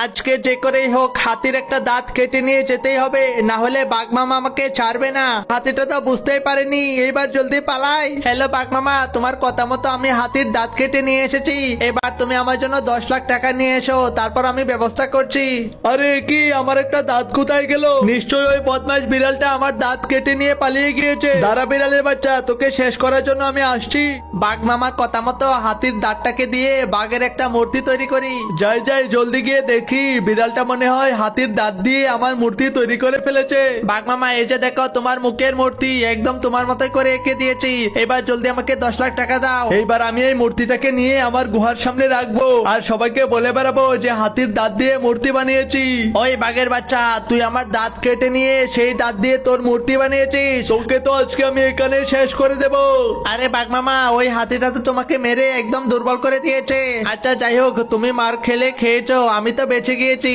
আজকে যে করেই হোক হাতির একটা দাঁত কেটে নিয়ে যেতেই হবে, না হলে বাঘ মামা আমাকে ছাড়বে না। হাতিটা তো বুঝতেই পারেনি, এইবার জলদি পালাই। হ্যালো বাঘ মামা, তোমার কথা মতো আমি হাতির দাঁত কেটে নিয়ে এসেছি। এবার তুমি আমার জন্য 10 লাখ টাকা নিয়ে এসো, তারপর আমি ব্যবস্থা করছি। আরে কি, আমার একটা দাঁত কোথায় গেল? নিশ্চয়ই ওই বদমাশ বিড়ালটা আমার দাঁত কেটে নিয়ে পালিয়ে গিয়েছে। দাঁড়া বিড়ালের বাচ্চা, তোকে শেষ করার জন্য আমি আসছি। বাঘ মামার কথা মতো হাতির দাঁতটাকে দিয়ে বাঘের একটা মূর্তি তৈরি করি। যাই যাই, জলদি গিয়ে দেখি, বিড়ালটা মনে হয় হাতির দাঁত দিয়ে আমার মূর্তি তৈরি করে ফেলেছে। বাঘ মামা, এই যে দেখো তোমার মুখের মূর্তি, একদম তোমার মতোই করে এঁকে দিয়েছি। এবার জলদি আমাকে 10 লাখ টাকা দাও। এইবার আমি এই মূর্তিটাকে নিয়ে আমার গুহার সামনে রাখবো, আর সবাইকে বলে বেড়াবো যে হাতির দাঁত দিয়ে মূর্তি বানিয়েছি। ওই বাঘের বাচ্চা, তুই আমার দাঁত কেটে নিয়ে সেই দাঁত দিয়ে তোর মূর্তি বানিয়েছিস, তোকে তো আজকে আমি এখানে শেষ করে দেব। আরে বাঘ মামা, ওই হাতিটা তো তোমাকে মেরে একদম দুর্বল করে দিয়েছে। আচ্ছা যাই হোক, তুমি মার খেলে খেয়েছো, আমি তো বেঁচে গিয়েছি।